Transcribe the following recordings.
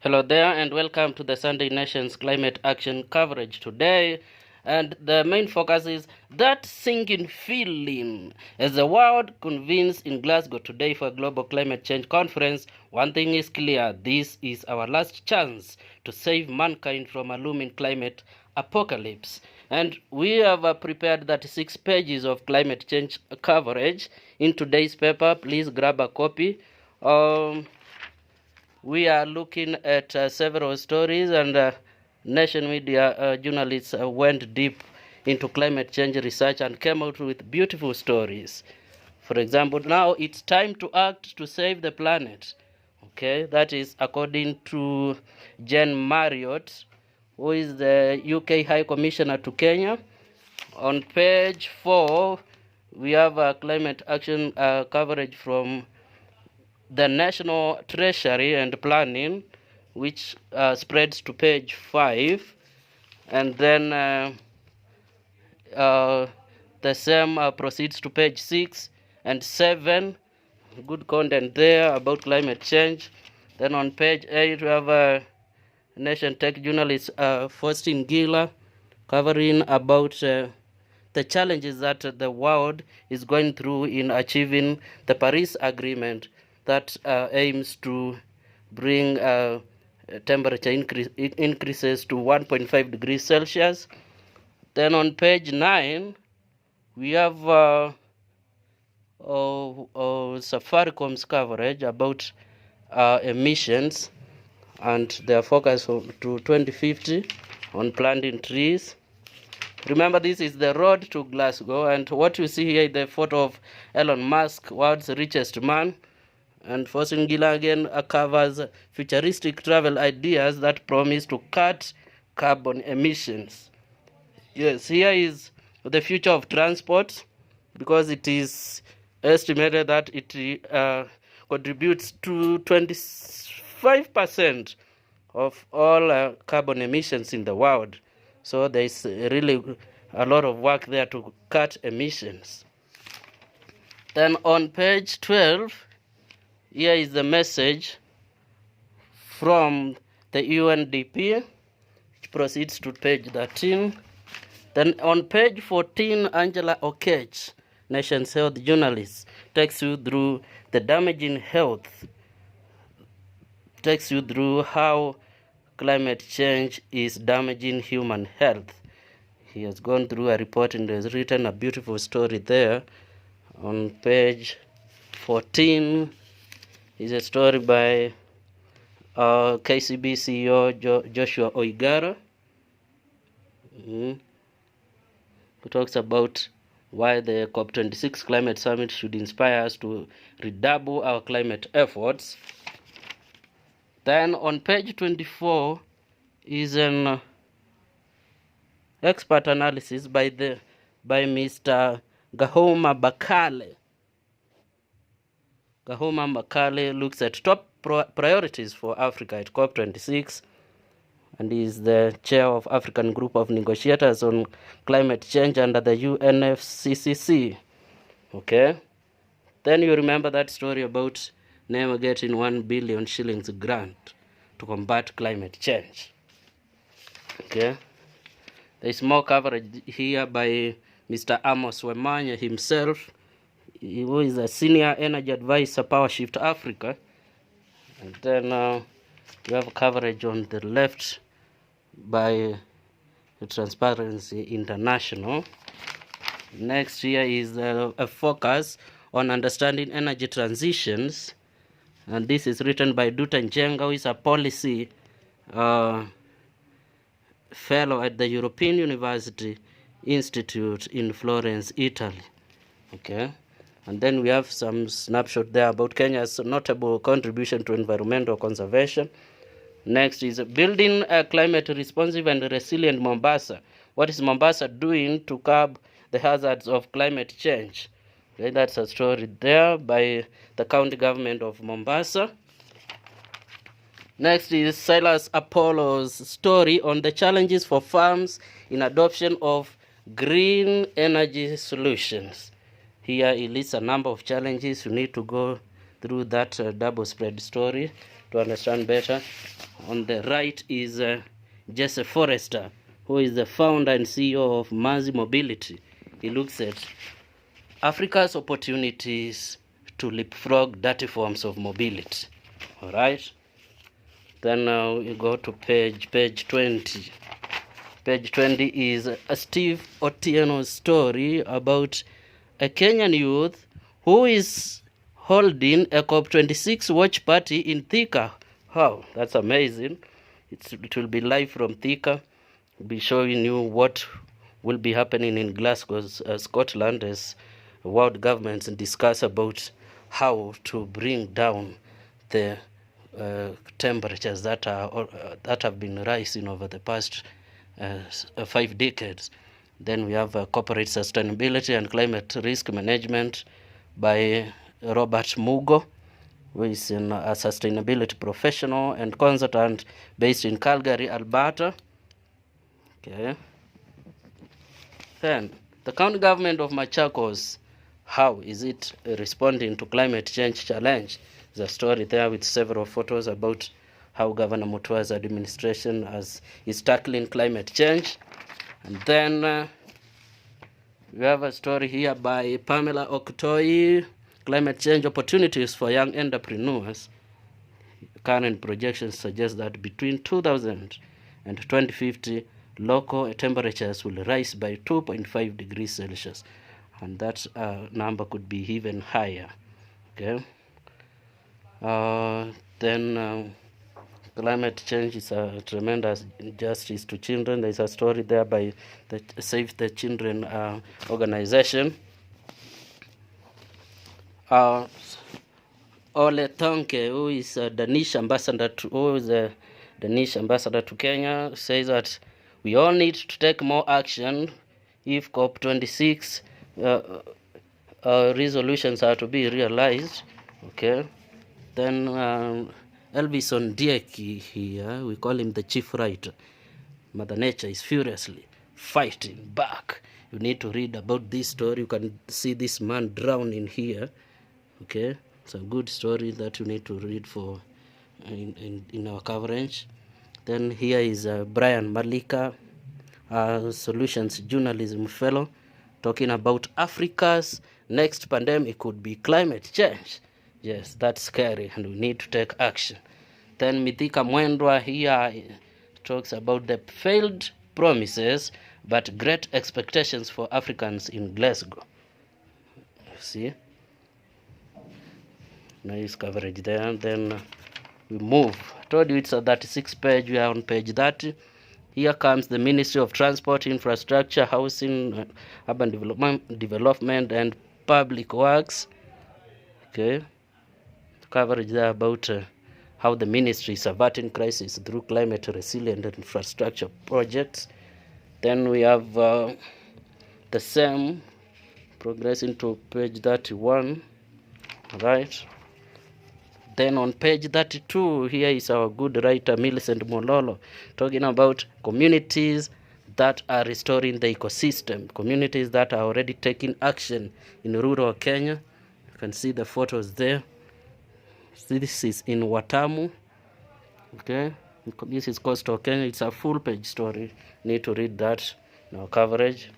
Hello there, and welcome to the Sunday Nations Climate Action coverage today. And the main focus is that sinking feeling. As the world convenes in Glasgow today for a global climate change conference, one thing is clear: this is our last chance to save mankind from a looming climate apocalypse. And we have prepared 36 pages of climate change coverage in today's paper. Please grab a copy. We are looking at several stories, and nation media journalists went deep into climate change research and came out with beautiful stories. For example, now it's time to act to save the planet. Okay, that is according to Jen Marriott, who is the UK High Commissioner to Kenya. On page 4, we have a climate action coverage from the National Treasury and Planning, which spreads to page 5, and then the same proceeds to page 6 and 7. Good content there about climate change. Then on page 8 we have Nation Tech journalist Faustin Gila covering about the challenges that the world is going through in achieving the Paris Agreement that aims to bring temperature increases to 1.5 degrees Celsius. Then on page 9, we have Safaricom's coverage about emissions and their focus to 2050 on planting trees. Remember, this is the road to Glasgow, and what you see here is the photo of Elon Musk, world's richest man. And Faustin Gila again covers futuristic travel ideas that promise to cut carbon emissions. Yes, here is the future of transport, because it is estimated that it contributes to 25% of all carbon emissions in the world. So there is really a lot of work there to cut emissions. Then on page 12, here is the message from the UNDP, which proceeds to page 13. Then on page 14, Angela Okech, Nation's Health journalist, takes you through the damaging health, takes you through how climate change is damaging human health. He has gone through a report and has written a beautiful story there. On page 14 is a story by KCB CEO Joshua Oigara, who talks about why the COP26 climate summit should inspire us to redouble our climate efforts. Then on page 24 is an expert analysis by Mr. Gahoma Bakale. Gahoma Bakale looks at top priorities for Africa at COP26, and is the chair of African Group of Negotiators on Climate Change under the UNFCCC. Okay. Then you remember that story about NEMA getting 1 billion shillings grant to combat climate change. Okay. There is more coverage here by Mr. Amos Wemanya himself, who is a senior energy advisor, PowerShift Africa. And then we have coverage on the left by Transparency International. Next here is a focus on understanding energy transitions, and this is written by Duta Njenga, who is a policy fellow at the European University Institute in Florence, Italy. Okay. And then we have some snapshot there about Kenya's notable contribution to environmental conservation. Next is building a climate responsive and resilient Mombasa. What is Mombasa doing to curb the hazards of climate change? Okay, that's a story there by the county government of Mombasa. Next is Silas Apollo's story on the challenges for farms in adoption of green energy solutions. Here he lists a number of challenges. You need to go through that double spread story to understand better. On the right is Jesse Forrester, who is the founder and CEO of Mazi Mobility. He looks at Africa's opportunities to leapfrog dirty forms of mobility. All right. Then we go to page 20. Page 20 is Steve Otieno's story about a Kenyan youth who is holding a COP26 watch party in Thika. Wow, that's amazing. It will be live from Thika. We'll be showing you what will be happening in Glasgow, Scotland, as world governments discuss about how to bring down the temperatures that have been rising over the past 5 decades. Then we have corporate sustainability and climate risk management by Robert Mugo, who is a sustainability professional and consultant based in Calgary, Alberta. Okay. Then the county government of Machakos, how is it responding to climate change challenge? There's a story there with several photos about how Governor Mutua's administration is tackling climate change. And then we have a story here by Pamela Oktoi, climate change opportunities for young entrepreneurs. Current projections suggest that between 2000 and 2050, local temperatures will rise by 2.5 degrees Celsius. And that number could be even higher. Okay. Then climate change is a tremendous injustice to children. There's a story there by the Save the Children organization. Ole Tonke, who is a Danish ambassador to Kenya, says that we all need to take more action if COP26 resolutions are to be realized. Okay. Then Elvis Ondieki here, we call him the chief writer. Mother Nature is furiously fighting back. You need to read about this story. You can see this man drowning here. Okay, it's a good story that you need to read for in our coverage. Then here is Brian Malika, Solutions Journalism Fellow, talking about Africa's next pandemic could be climate change. Yes, that's scary and we need to take action. Then Mithika Mwendwa here talks about the failed promises but great expectations for Africans in Glasgow. See? Nice coverage there. And then we move. I told you it's a 36 page. We are on page 30. Here comes the Ministry of Transport, Infrastructure, Housing, Urban Development and Public Works. Okay. Coverage there about how the ministry is averting crisis through climate resilient infrastructure projects. Then we have the same progressing to page 31. Right. Then on page 32, here is our good writer Millicent Mololo talking about communities that are restoring the ecosystem, communities that are already taking action in rural Kenya. You can see the photos there. This is in Watamu. Okay, this is coastal Kenya. It's a full page story. Need to read that in our coverage.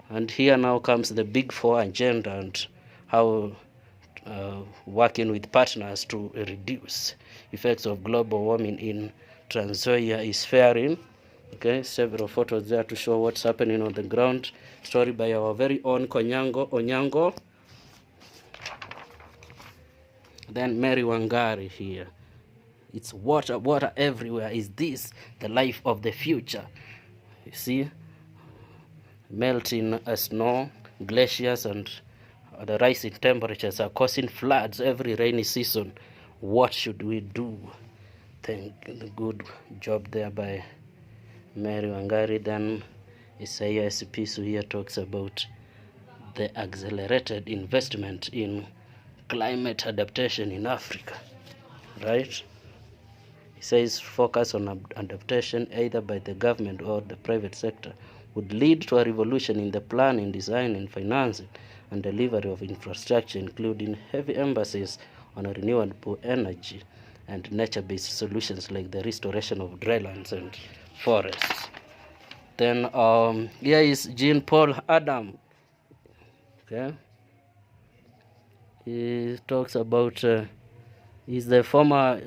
And here now comes the Big Four agenda and how working with partners to reduce effects of global warming in Trans Nzoia is faring. Okay, several photos there to show what's happening on the ground. Story by our very own Onyango. Then Mary Wangari here. It's water everywhere. Is this the life of the future? You see, melting snow, glaciers, and the rising temperatures are causing floods every rainy season. What should we do? Thank the good job there by Mary Wangari. Then Isaiah Pisu here talks about the accelerated investment in climate adaptation in Africa. Right? He says focus on adaptation either by the government or the private sector would lead to a revolution in the planning, design, and financing and delivery of infrastructure, including heavy emphasis on renewable energy and nature-based solutions like the restoration of drylands and forests. Then here is Jean-Paul Adam. Okay, he talks about he's the former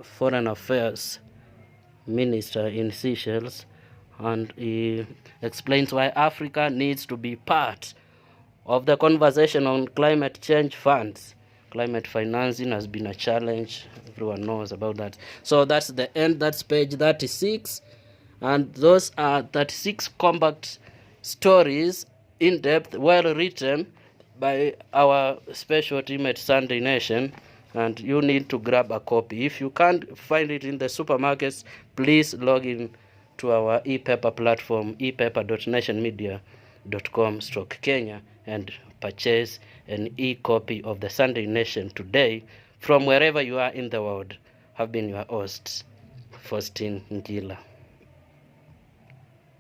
foreign affairs minister in Seychelles, and he explains why Africa needs to be part of the conversation on climate change funds. Climate financing has been a challenge. Everyone knows about that. So that's the end. That's page 36. And those are 36 compact stories, in depth, well written by our special team at Sunday Nation. And you need to grab a copy. If you can't find it in the supermarkets, please log in to our e-paper platform, epaper.nationmedia.com/Kenya, and purchase an e-copy of the Sunday Nation today from wherever you are in the world. Have been your hosts, Faustin Ngila.